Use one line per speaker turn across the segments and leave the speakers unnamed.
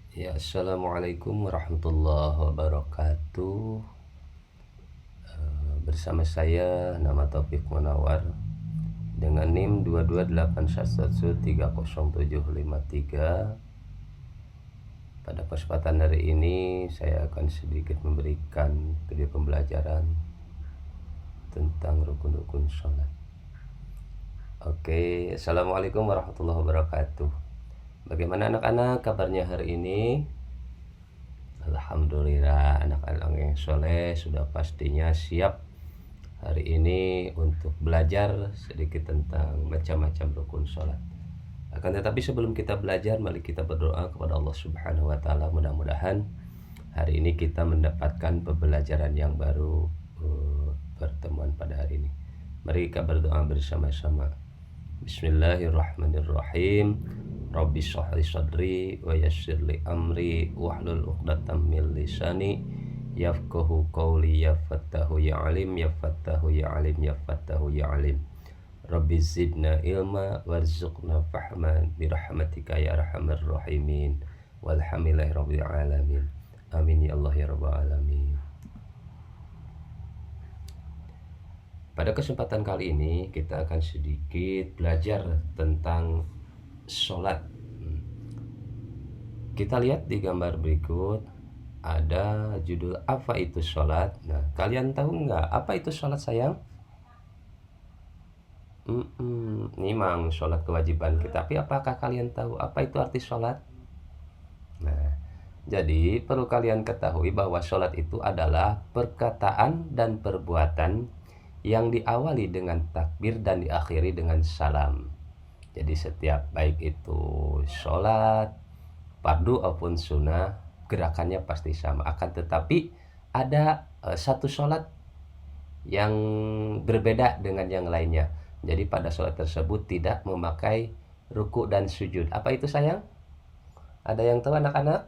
Ya, assalamualaikum warahmatullahi wabarakatuh. Bersama saya nama Taufik Munawar dengan NIM 228113073. Pada kesempatan hari ini saya akan sedikit memberikan video pembelajaran tentang rukun-rukun sholat. Oke, assalamualaikum warahmatullahi wabarakatuh. Bagaimana anak-anak kabarnya hari ini? Alhamdulillah, anak-anak yang soleh sudah pastinya siap hari ini untuk belajar sedikit tentang macam-macam rukun sholat. Akan tetapi sebelum kita belajar, mari kita berdoa kepada Allah Subhanahu wa Ta'ala. Mudah-mudahan hari ini kita mendapatkan pembelajaran yang baru, pertemuan pada hari ini. Mari kita berdoa bersama-sama. Bismillahirrahmanirrahim. Rabbi shrah li sadri wa yassir li amri wahlul 'uqdatam min lisani yafqahu qawli. Ya fattahu ya alim, ya fattahu ya alim, ya fattahu ya alim. Rabbi zidna ilma warzuqna fahma birahmatika ya arhamar rahimin. Walhamdulillahi rabbil alamin. Amin ya Allah ya rabbal alamin. Pada kesempatan kali ini kita akan sedikit belajar tentang sholat. Kita lihat di gambar berikut ada judul apa itu sholat. Nah, kalian tahu nggak apa itu sholat, sayang? Ini memang sholat kewajiban kita, tapi apakah kalian tahu apa itu arti sholat? Nah, jadi perlu kalian ketahui bahwa sholat itu adalah perkataan dan perbuatan yang diawali dengan takbir dan diakhiri dengan salam. Jadi setiap baik itu sholat fardu maupun sunnah, gerakannya pasti sama. Akan tetapi ada satu sholat yang berbeda dengan yang lainnya. Jadi pada sholat tersebut tidak memakai ruku dan sujud. Apa itu, sayang? Ada yang tahu, anak-anak?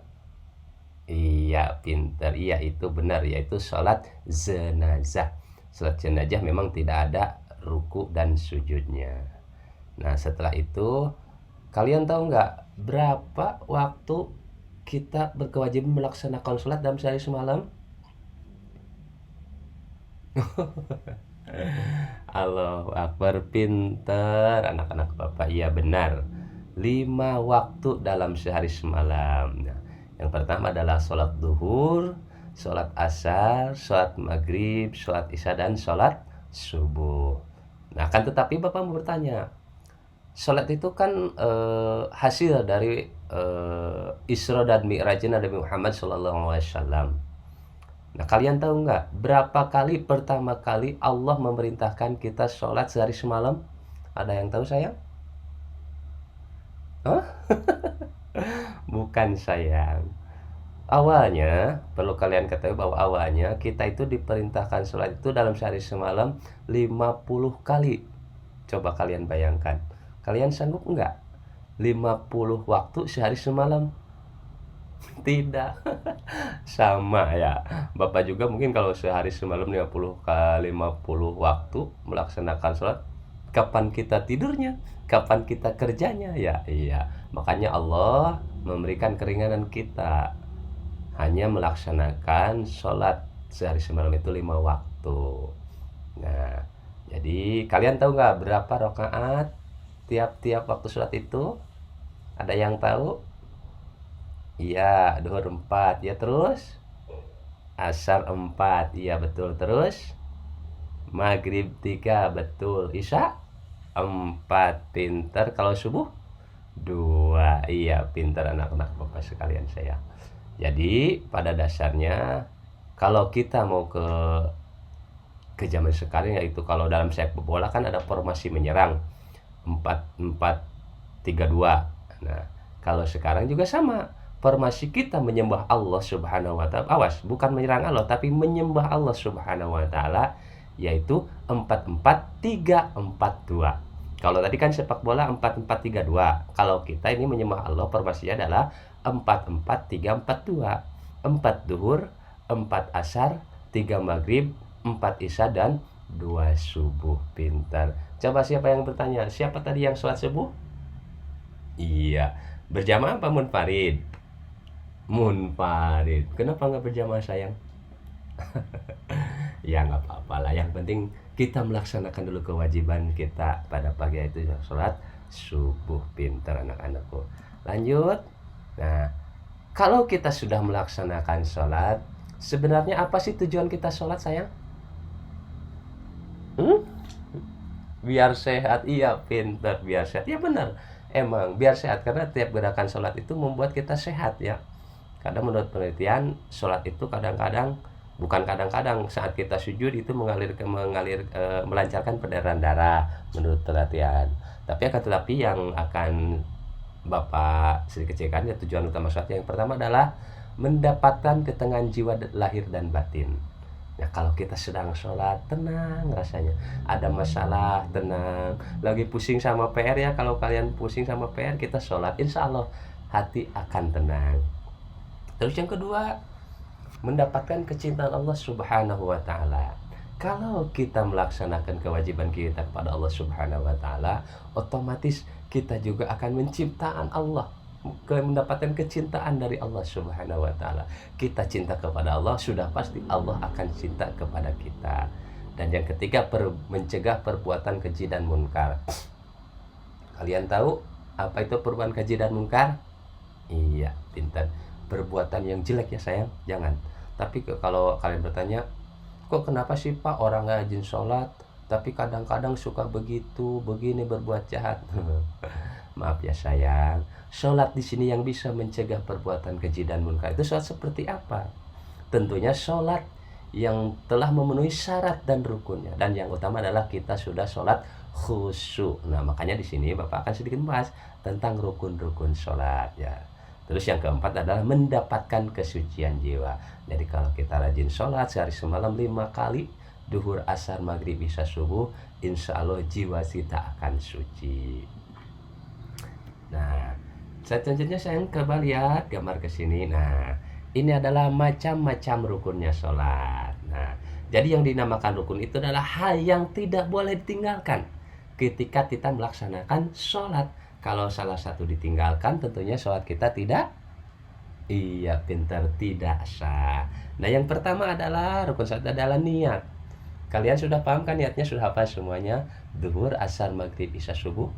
Iya, pintar. Iya, itu benar, yaitu sholat jenazah. Sholat jenazah memang tidak ada ruku dan sujudnya. Nah, setelah itu kalian tahu nggak berapa waktu kita berkewajiban melaksanakan sholat dalam sehari semalam? Allahu Akbar, pintar anak-anak Bapak. Iya benar, 5 waktu dalam sehari semalam. Nah, yang pertama adalah sholat duhur, sholat asar, sholat maghrib, sholat isya, dan sholat subuh. Nah, kan tetapi Bapak mau bertanya, sholat itu kan hasil dari Isra dan Mi'rajnya Nabi Muhammad SAW. Nah, kalian tahu nggak berapa kali pertama kali Allah memerintahkan kita sholat sehari semalam? Ada yang tahu, sayang? Hah? Bukan, sayang. Awalnya, perlu kalian ketahui bahwa awalnya kita itu diperintahkan sholat itu dalam sehari semalam 50 kali. Coba kalian bayangkan. Kalian sanggup nggak 50 waktu sehari semalam? Tidak. Sama ya. Bapak juga mungkin kalau sehari semalam 50 kali 50 waktu melaksanakan sholat, kapan kita tidurnya? Kapan kita kerjanya? Ya iya. Makanya Allah memberikan keringanan kita hanya melaksanakan sholat sehari semalam itu 5 waktu. Nah, jadi kalian tahu nggak berapa rakaat tiap-tiap waktu sholat itu? Ada yang tahu? Iya, duhur 4. Ya, terus asar 4. Iya, betul. Terus maghrib 3. Betul. Isya 4. Pinter. Kalau subuh 2. Iya, pinter anak-anak Bapak sekalian saya. Jadi pada dasarnya kalau kita mau ke zaman sekarang, yaitu kalau dalam sepak bola kan ada formasi menyerang 4-4-3-2. Nah, kalau sekarang juga sama, formasi kita menyembah Allah Subhanahu wa Ta'ala. Awas, bukan menyerang Allah, tapi menyembah Allah Subhanahu wa Ta'ala, yaitu 4-4-3-4-2. Kalau tadi kan sepak bola 4-4-3-2. Kalau kita ini menyembah Allah, formasinya adalah 4-4-3-4-2. 4 duhur, 4 asar, 3 maghrib, 4 isya, dan 2 subuh. Pintar. Coba siapa yang bertanya? Siapa tadi yang sholat subuh? Iya. Berjamaah apa munfarid? Munfarid. Kenapa nggak berjamaah sayang? Ya nggak apa-apa lah. Yang penting kita melaksanakan dulu kewajiban kita pada pagi itu sholat subuh. Pintar anak-anakku. Lanjut. Nah, kalau kita sudah melaksanakan sholat, sebenarnya apa sih tujuan kita sholat sayang? Hmm? Biar sehat. Iya, pintar, biar sehat. Ya benar, emang biar sehat, karena tiap gerakan sholat itu membuat kita sehat ya. Kadang menurut penelitian sholat itu kadang-kadang, bukan kadang-kadang, saat kita sujud itu melancarkan peredaran darah menurut penelitian. Tapi akan tetapi yang akan Bapak sedikit ceritakan ya, tujuan utama sholat yang pertama adalah mendapatkan ketenangan jiwa lahir dan batin. Ya, kalau kita sedang sholat tenang rasanya, ada masalah tenang, lagi pusing sama PR ya, kalau kalian pusing sama PR kita sholat, insya Allah hati akan tenang. Terus yang kedua, mendapatkan kecintaan Allah Subhanahu wa taala. Kalau kita melaksanakan kewajiban kita kepada Allah Subhanahu wa taala, otomatis kita juga akan menciptaan Allah, mendapatkan kecintaan dari Allah Subhanahu wa taala. Kita cinta kepada Allah, sudah pasti Allah akan cinta kepada kita. Dan yang ketiga, mencegah perbuatan keji dan munkar. Kalian tahu apa itu perbuatan keji dan munkar? Iya, pintar. Perbuatan yang jelek ya sayang, jangan. Tapi kalau kalian bertanya, kok kenapa sih Pak orang rajin sholat, tapi kadang-kadang suka begitu, begini berbuat jahat? Maaf ya sayang, sholat di sini yang bisa mencegah perbuatan keji dan munkar itu sholat seperti apa? Tentunya sholat yang telah memenuhi syarat dan rukunnya, dan yang utama adalah kita sudah sholat khusyuk. Nah makanya di sini Bapak akan sedikit bahas tentang rukun-rukun sholat ya. Terus yang keempat adalah mendapatkan kesucian jiwa. Jadi kalau kita rajin sholat sehari semalam 5 kali, duhur, asar, maghrib, isya, subuh, insya Allah jiwa kita akan suci. Nah, selanjutnya saya coba lihat gambar ke sini. Nah, ini adalah macam-macam rukunnya sholat. Nah, jadi yang dinamakan rukun itu adalah hal yang tidak boleh ditinggalkan ketika kita melaksanakan sholat. Kalau salah satu ditinggalkan, tentunya sholat kita tidak, iya pintar, tidak sah. Nah yang pertama adalah rukun sholat adalah niat. Kalian sudah paham kan niatnya, sudah apa semuanya? Duhur, asar, maghrib, isya, subuh.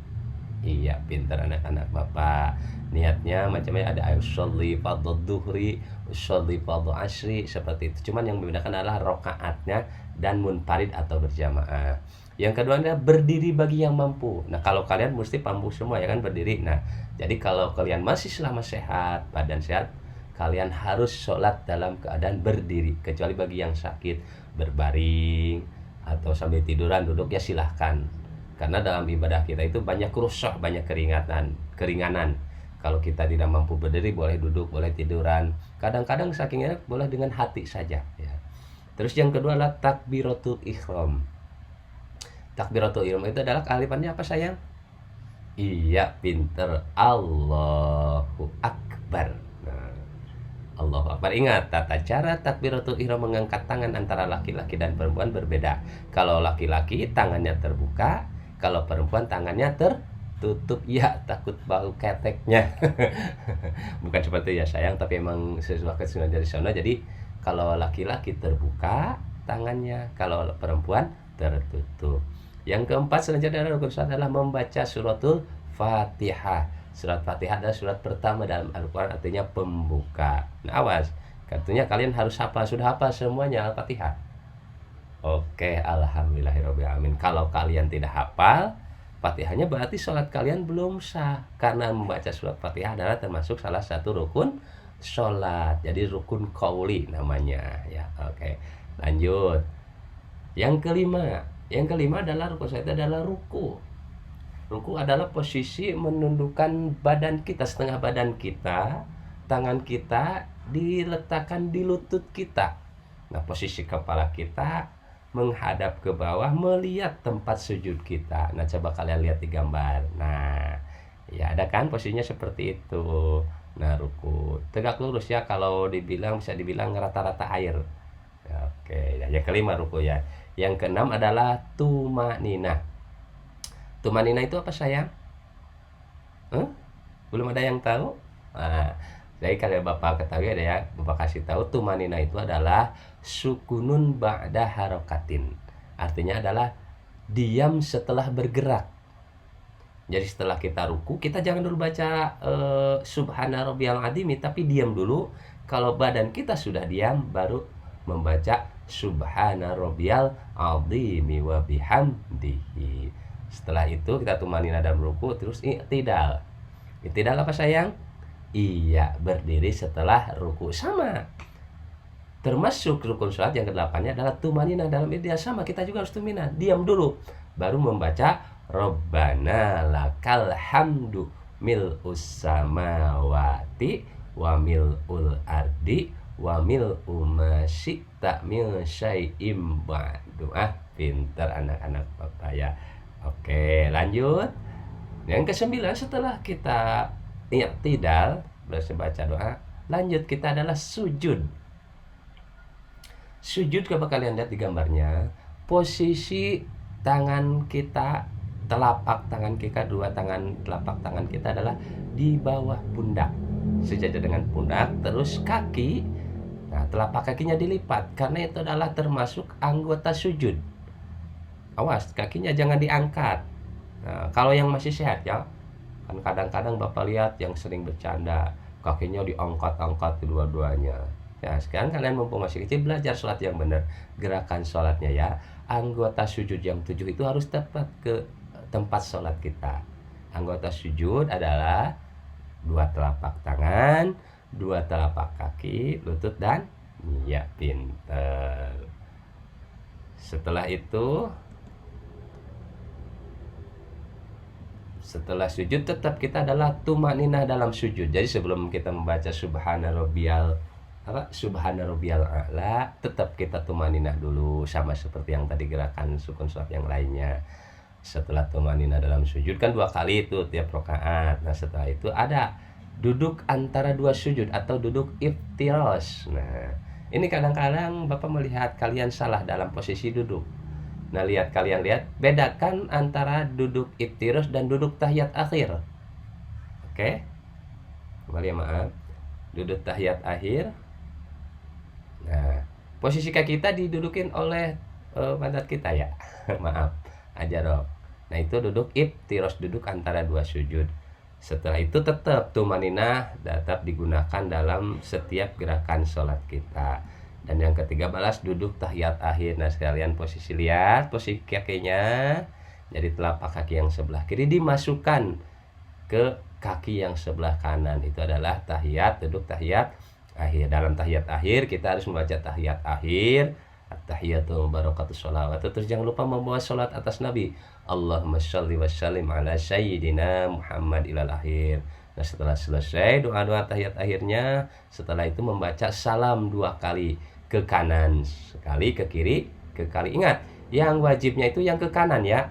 Iya pintar anak-anak Bapak. Niatnya macamnya ada usolli fardhu duhri, usolli fardhu asri, seperti itu. Cuman yang membedakan adalah rokaatnya dan munfarid atau berjamaah. Yang kedua adalah berdiri bagi yang mampu. Nah kalau kalian mesti mampu semua ya kan berdiri. Nah jadi kalau kalian masih selama sehat, badan sehat, kalian harus sholat dalam keadaan berdiri. Kecuali bagi yang sakit, berbaring atau sambil tiduran duduk ya silahkan. Karena dalam ibadah kita itu banyak rusuh, banyak keringanan. Kalau kita tidak mampu berdiri, boleh duduk, boleh tiduran. Kadang-kadang sakingnya boleh dengan hati saja ya. Terus yang kedua adalah takbiratul ihram. Takbiratul ihram itu adalah kalimatnya apa sayang? Iya pinter, Allahu Akbar. Nah, Allahu Akbar. Ingat, tata cara takbiratul ihram mengangkat tangan antara laki-laki dan perempuan berbeda. Kalau laki-laki tangannya terbuka, kalau perempuan tangannya tertutup. Ya takut bau keteknya. Bukan seperti ya sayang, tapi emang sesuai kesunahan dari sana. Jadi kalau laki-laki terbuka tangannya, kalau perempuan tertutup. Yang keempat selanjutnya adalah membaca suratul Fatihah. Surat Fatihah adalah surat pertama dalam Al-Quran, artinya pembuka. Nah awas, katanya kalian harus hafal. Sudah hafal semuanya Al-Fatihah? Oke, alhamdulillahirobbilalamin. Kalau kalian tidak hafal Fatihahnya, berarti sholat kalian belum sah. Karena membaca surat Fatihah adalah termasuk salah satu rukun sholat. Jadi rukun qauli namanya ya. Oke, lanjut. Yang kelima adalah rukun sholat adalah ruku. Ruku adalah posisi menundukkan badan kita, setengah badan kita, tangan kita diletakkan di lutut kita. Nah, posisi kepala kita menghadap ke bawah melihat tempat sujud kita. Nah, coba kalian lihat di gambar. Nah, ya ada kan posisinya seperti itu. Nah, ruku tegak lurus ya, kalau dibilang bisa dibilang rata-rata air. Oke, yang kelima ruku ya. Yang keenam adalah tumanina. Tumanina itu apa sayang? Belum ada yang tahu? Nah, Jadi kalau Bapak ketahui ada ya, Bapak kasih tahu tumanina itu adalah sukunun ba'da harokatin. Artinya adalah diam setelah bergerak. Jadi setelah kita ruku, kita jangan dulu baca subhana rabbiyal azim, tapi diam dulu. Kalau badan kita sudah diam, baru membaca subhana rabbiyal azim wa bihamdihi. Setelah itu kita tumanina dalam ruku, terus i'tidal. I'tidal apa sayang? Iya, berdiri setelah ruku. Sama. Termasuk rukun sholat yang ke-8-nya adalah tumanina dalam i'tidal. Sama, kita juga harus tumanina. Diam dulu, baru membaca Rabbana lakal hamdu mil'us samawati wa mil'ul ardi wa mil'u ma syi'ta min syai'im ba'du. Pintar anak-anak Bapak ya. Oke, lanjut. Yang ke-9, setelah kita i'tidal, berarti baca doa, lanjut kita adalah sujud. Sujud, coba kalian lihat di gambarnya, posisi tangan kita, telapak tangan kita, dua tangan telapak tangan kita adalah di bawah pundak, sejajar dengan pundak. Terus kaki, nah telapak kakinya dilipat, karena itu adalah termasuk anggota sujud. Awas, kakinya jangan diangkat. Nah, kalau yang masih sehat ya, kan kadang-kadang Bapak lihat yang sering bercanda, kakinya diangkat-angkat kedua-duanya. Ya, sekarang kalian mumpung masih kecil, belajar sholat yang benar, gerakan sholatnya ya. Anggota sujud yang 7 itu harus tepat ke tempat sholat kita. Anggota sujud adalah dua telapak tangan, dua telapak kaki, lutut, dan ya, pinter. Setelah itu, setelah sujud tetap kita adalah tumanina dalam sujud. Jadi sebelum kita membaca subhana rabbiyal a'la, tetap kita tumanina dulu, sama seperti yang tadi gerakan sukun sholat yang lainnya. Setelah tumanina dalam sujud kan 2 kali itu tiap rakaat. Nah setelah itu ada duduk antara 2 sujud atau duduk iftirosh. Nah ini kadang-kadang Bapak melihat kalian salah dalam posisi duduk. Nah kalian lihat, bedakan antara duduk iftirosh dan duduk tahiyat akhir. Oke, kembali ya, maaf, duduk tahiyat akhir. Nah posisi kaki kita didudukin oleh pantat kita ya. Maaf aja dong. Nah itu duduk iftirosh, duduk antara 2 sujud. Setelah itu tetap tumanina tetap digunakan dalam setiap gerakan sholat kita. Dan yang ketiga balas duduk tahiyat akhir. Nah sekalian posisi lihat, posisi kakinya, jadi telapak kaki yang sebelah kiri dimasukkan ke kaki yang sebelah kanan. Itu adalah tahiyat, duduk tahiyat akhir. Dalam tahiyat akhir kita harus membaca tahiyat akhir, at-tahiyatu barakatuh sholawat. Terus jangan lupa membawa sholat atas Nabi, Allahumma sholli wa sallim ala sayyidina Muhammad ilal akhir. Nah setelah selesai doa-doa tahiyat akhirnya, setelah itu membaca salam 2 kali, ke kanan sekali, ke kiri, ke kali. Ingat, yang wajibnya itu yang ke kanan ya.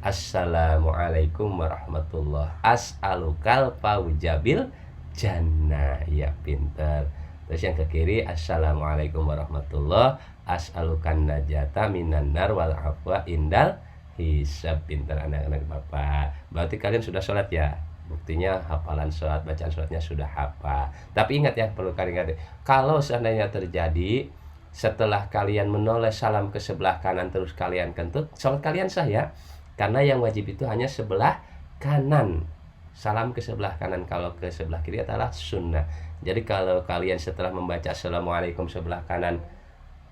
Assalamualaikum warahmatullah, as'alukal faujabil jannah. Ya pinter. Terus yang ke kiri, assalamualaikum warahmatullah, as'alukan najata minan nar wal afwa indal hisab. Pinter anak-anak Bapak. Berarti kalian sudah sholat ya. Buktinya hafalan sholat, bacaan sholatnya sudah hafal. Tapi ingat ya, perlu kalian ingat, kalau seandainya terjadi setelah kalian menoleh salam ke sebelah kanan terus kalian kentut, sholat kalian sah ya. Karena yang wajib itu hanya sebelah kanan, salam ke sebelah kanan. Kalau ke sebelah kiri adalah sunnah. Jadi kalau kalian setelah membaca assalamualaikum sebelah kanan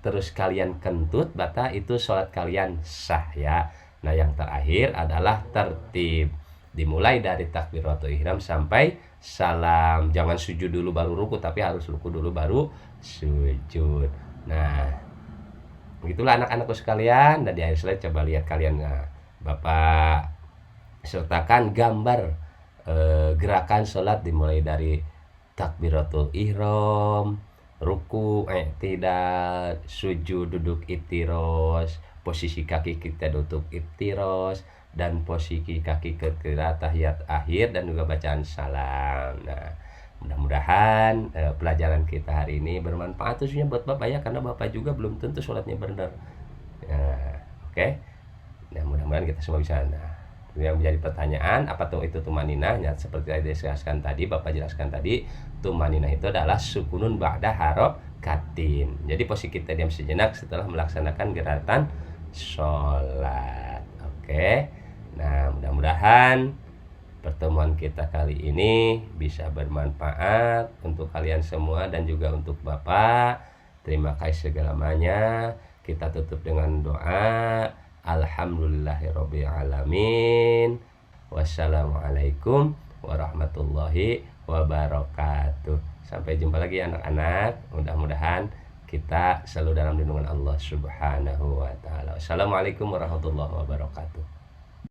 terus kalian kentut, bata itu sholat kalian sah ya. Nah yang terakhir adalah tertib, dimulai dari takbiratul ihram sampai salam. Jangan sujud dulu baru ruku, tapi harus ruku dulu baru sujud. Nah begitulah anak-anakku sekalian. Dan di akhir slide coba lihat kalian. Nah, Bapak sertakan gambar gerakan sholat dimulai dari takbiratul ihram, ruku, tidak, sujud, duduk iftirosh, posisi kaki kita duduk iftirosh, dan posisi kaki ke tahiyat akhir, dan juga bacaan salam. Nah mudah-mudahan pelajaran kita hari ini bermanfaat khususnya buat Bapak ya, karena Bapak juga belum tentu sholatnya benar. Nah, oke. Nah mudah-mudahan kita semua bisa. Nah Yang menjadi pertanyaan, apa tuh itu tumaninah? Ya, seperti yang dijelaskan tadi, Bapak jelaskan tadi, tumaninah itu adalah sukunun ba'da harokatin. Jadi posisi kita diam sejenak setelah melaksanakan gerakan sholat. Oke. Nah, mudah-mudahan pertemuan kita kali ini bisa bermanfaat untuk kalian semua dan juga untuk Bapak. Terima kasih segalamanya. Kita tutup dengan doa. Alhamdulillahirabbil alamin. Wassalamualaikum warahmatullahi wabarakatuh. Sampai jumpa lagi anak-anak. Mudah-mudahan kita selalu dalam lindungan Allah Subhanahu wa taala. Wassalamualaikum warahmatullahi wabarakatuh.